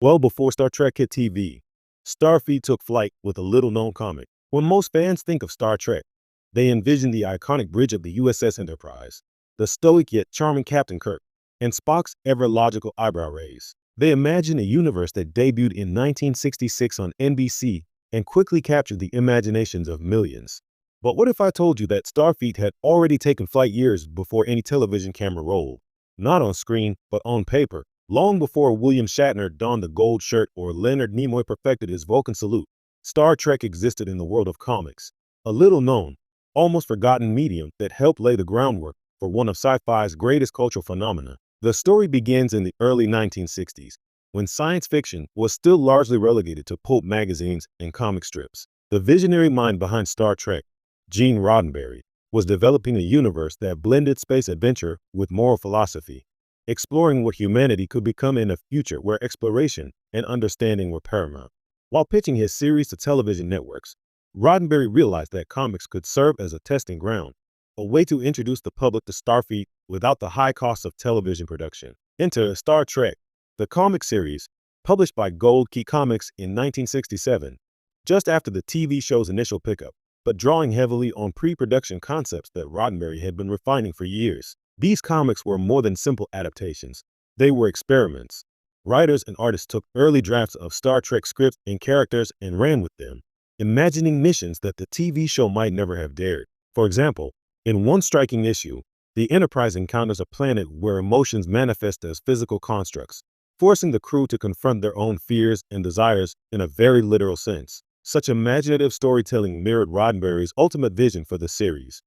Well before Star Trek hit TV, Starfleet took flight with a little-known comic. When most fans think of Star Trek, they envision the iconic bridge of the USS Enterprise, the stoic yet charming Captain Kirk, and Spock's ever-logical eyebrow raise. They imagine a universe that debuted in 1966 on NBC and quickly captured the imaginations of millions. But what if I told you that Starfleet had already taken flight years before any television camera rolled? Not on screen, but on paper. Long before William Shatner donned the gold shirt or Leonard Nimoy perfected his Vulcan salute, Star Trek existed in the world of comics, a little-known, almost forgotten medium that helped lay the groundwork for one of sci-fi's greatest cultural phenomena. The story begins in the early 1960s, when science fiction was still largely relegated to pulp magazines and comic strips. The visionary mind behind Star Trek, Gene Roddenberry, was developing a universe that blended space adventure with moral philosophy, exploring what humanity could become in a future where exploration and understanding were paramount. While pitching his series to television networks, Roddenberry realized that comics could serve as a testing ground, a way to introduce the public to Starfleet without the high cost of television production. Enter Star Trek, the comic series, published by Gold Key Comics in 1967, just after the TV show's initial pickup, but drawing heavily on pre-production concepts that Roddenberry had been refining for years. These comics were more than simple adaptations. They were experiments. Writers and artists took early drafts of Star Trek scripts and characters and ran with them, imagining missions that the TV show might never have dared. For example, in one striking issue, the Enterprise encounters a planet where emotions manifest as physical constructs, forcing the crew to confront their own fears and desires in a very literal sense. Such imaginative storytelling mirrored Roddenberry's ultimate vision for the series.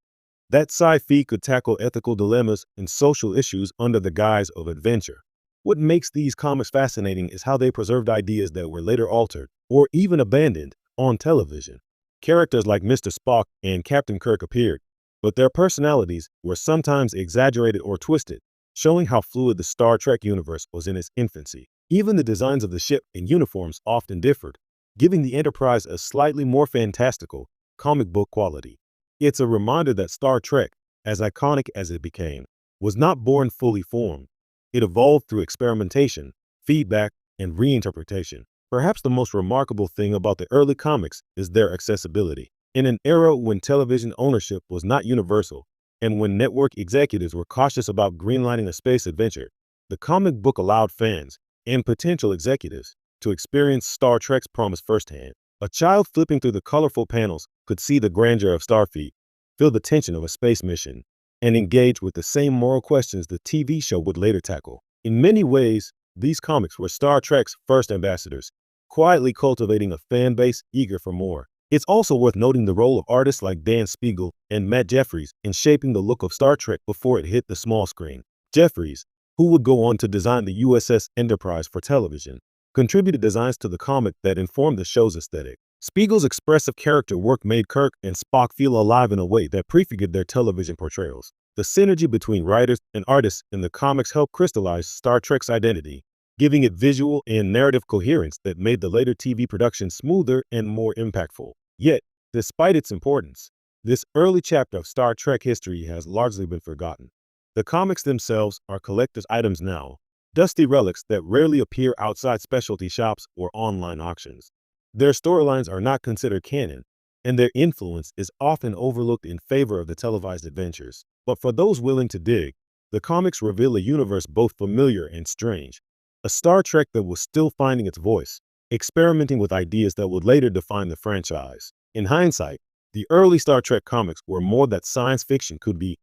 That sci-fi could tackle ethical dilemmas and social issues under the guise of adventure. What makes these comics fascinating is how they preserved ideas that were later altered, or even abandoned, on television. Characters like Mr. Spock and Captain Kirk appeared, but their personalities were sometimes exaggerated or twisted, showing how fluid the Star Trek universe was in its infancy. Even the designs of the ship and uniforms often differed, giving the Enterprise a slightly more fantastical, comic book quality. It's a reminder that Star Trek, as iconic as it became, was not born fully formed. It evolved through experimentation, feedback, and reinterpretation. Perhaps the most remarkable thing about the early comics is their accessibility. In an era when television ownership was not universal, and when network executives were cautious about greenlighting a space adventure, the comic book allowed fans, and potential executives, to experience Star Trek's promise firsthand. A child flipping through the colorful panels could see the grandeur of Starfleet, feel the tension of a space mission, and engage with the same moral questions the TV show would later tackle. In many ways, these comics were Star Trek's first ambassadors, quietly cultivating a fan base eager for more. It's also worth noting the role of artists like Dan Spiegel and Matt Jeffries in shaping the look of Star Trek before it hit the small screen. Jeffries, who would go on to design the USS Enterprise for television, contributed designs to the comic that informed the show's aesthetic. Spiegel's expressive character work made Kirk and Spock feel alive in a way that prefigured their television portrayals. The synergy between writers and artists in the comics helped crystallize Star Trek's identity, giving it visual and narrative coherence that made the later TV production smoother and more impactful. Yet, despite its importance, this early chapter of Star Trek history has largely been forgotten. The comics themselves are collector's items now, dusty relics that rarely appear outside specialty shops or online auctions. Their storylines are not considered canon, and their influence is often overlooked in favor of the televised adventures. But for those willing to dig, the comics reveal a universe both familiar and strange, a Star Trek that was still finding its voice, experimenting with ideas that would later define the franchise. In hindsight, the early Star Trek comics were more that science fiction could be